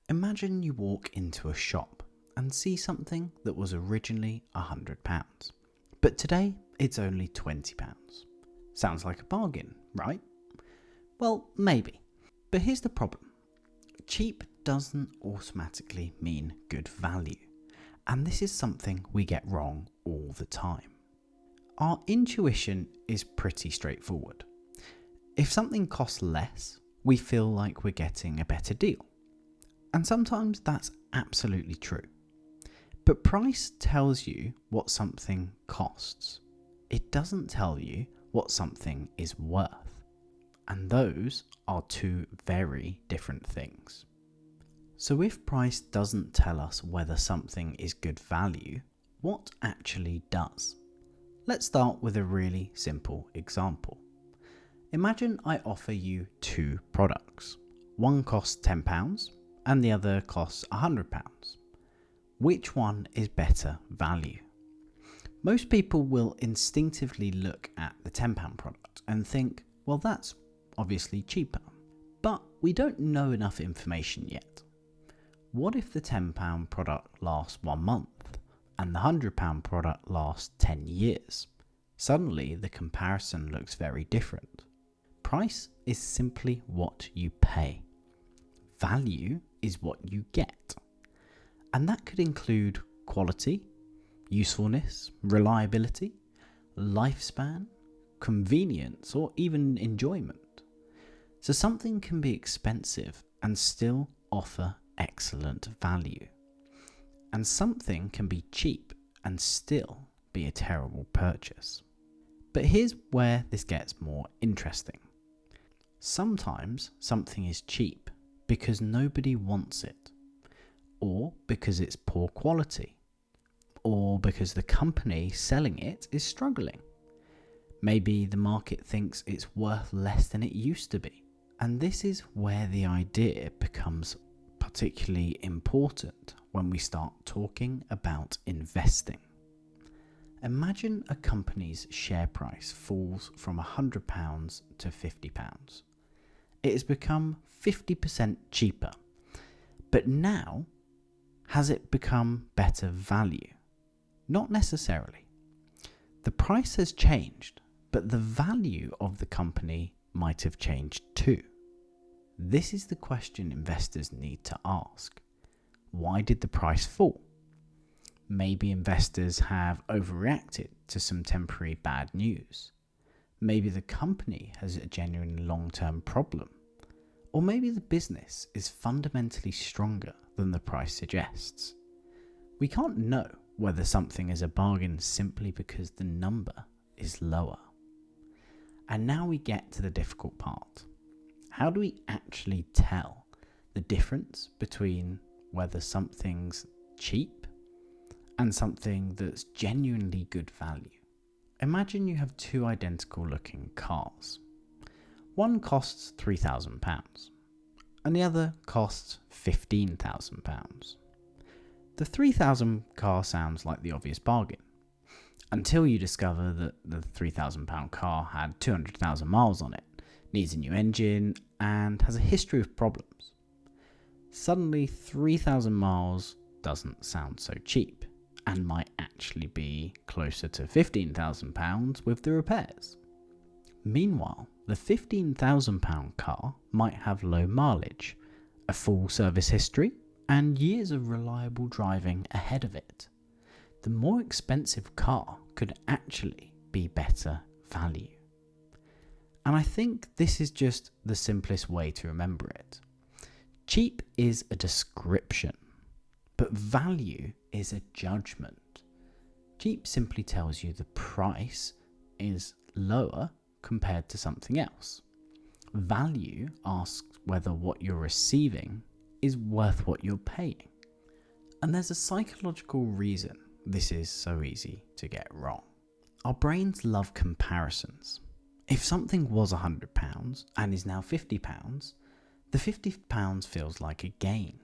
Imagine you walk into a shop and see something that was originally £100, but today it's only £20. Sounds like a bargain, right? Well, maybe. But here's the problem. Cheap doesn't automatically mean good value. And this is something we get wrong all the time. Our intuition is pretty straightforward. If something costs less, we feel like we're getting a better deal. And sometimes that's absolutely true. But price tells you what something costs. It doesn't tell you what something is worth. And those are two very different things. So if price doesn't tell us whether something is good value, what actually does? Let's start with a really simple example. Imagine I offer you two products. One costs £10 and the other costs £100. Which one is better value? Most people will instinctively look at the £10 product and think, well, that's obviously cheaper. But we don't know enough information yet. What if the £10 product lasts 1 month and the £100 product lasts 10 years? Suddenly the comparison looks very different. Price is simply what you pay. Value is what you get. And that could include quality, usefulness, reliability, lifespan, convenience, or even enjoyment. So something can be expensive and still offer excellent value. And something can be cheap and still be a terrible purchase. But here's where this gets more interesting. Sometimes something is cheap because nobody wants it, or because it's poor quality, or because the company selling it is struggling. Maybe the market thinks it's worth less than it used to be. And this is where the idea becomes particularly important when we start talking about investing. Imagine a company's share price falls from £100 to £50. It has become 50% cheaper. But now, has it become better value? Not necessarily. The price has changed, but the value of the company might have changed too. This is the question investors need to ask. Why did the price fall? Maybe investors have overreacted to some temporary bad news. Maybe the company has a genuine long-term problem. Or maybe the business is fundamentally stronger than the price suggests. We can't know whether something is a bargain simply because the number is lower. And now we get to the difficult part. How do we actually tell the difference between whether something's cheap and something that's genuinely good value? Imagine you have two identical looking cars. One costs £3,000 and the other costs £15,000. The £3,000 car sounds like the obvious bargain, until you discover that the £3,000 car had 200,000 miles on it, needs a new engine, and has a history of problems. Suddenly, 3,000 miles doesn't sound so cheap, and might actually be closer to £15,000 with the repairs. Meanwhile, the £15,000 car might have low mileage, a full service history, and years of reliable driving ahead of it. The more expensive car could actually be better value. And I think this is just the simplest way to remember it. Cheap is a description, but value is a judgment. Cheap simply tells you the price is lower compared to something else. Value asks whether what you're receiving is worth what you're paying. And there's a psychological reason this is so easy to get wrong. Our brains love comparisons. If something was £100 and is now £50, the £50 feels like a gain.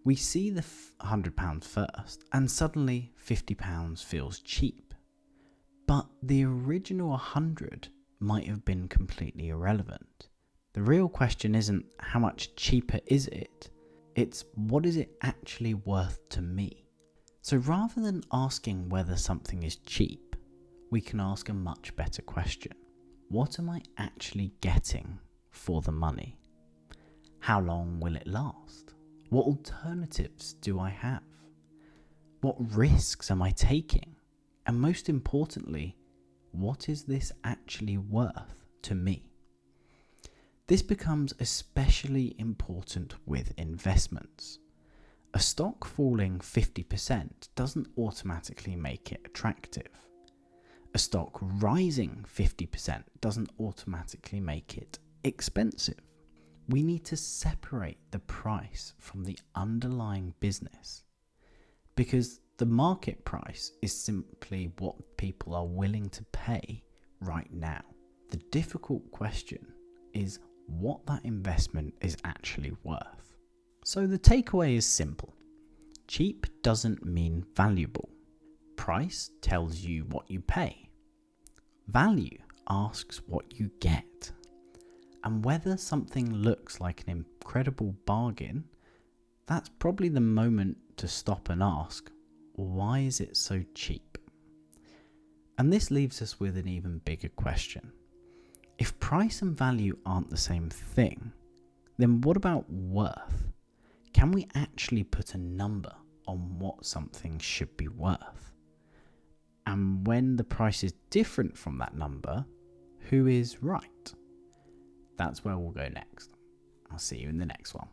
We see the £100 first and suddenly £50 feels cheap. But the original 100 might have been completely irrelevant. The real question isn't how much cheaper is it, It's what is it actually worth to me? So rather than asking whether something is cheap, we can ask a much better question. What am I actually getting for the money? How long will it last? What alternatives do I have? What risks am I taking? And most importantly, what is this actually worth to me? This becomes especially important with investments. A stock falling 50% doesn't automatically make it attractive. A stock rising 50% doesn't automatically make it expensive. We need to separate the price from the underlying business, because the market price is simply what people are willing to pay right now. The difficult question is what that investment is actually worth. So the takeaway is simple. Cheap doesn't mean valuable. Price tells you what you pay. Value asks what you get. And whether something looks like an incredible bargain, that's probably the moment to stop and ask, why is it so cheap? And this leaves us with an even bigger question. If price and value aren't the same thing, then what about worth? Can we actually put a number on what something should be worth? And when the price is different from that number, who is right? That's where we'll go next. I'll see you in the next one.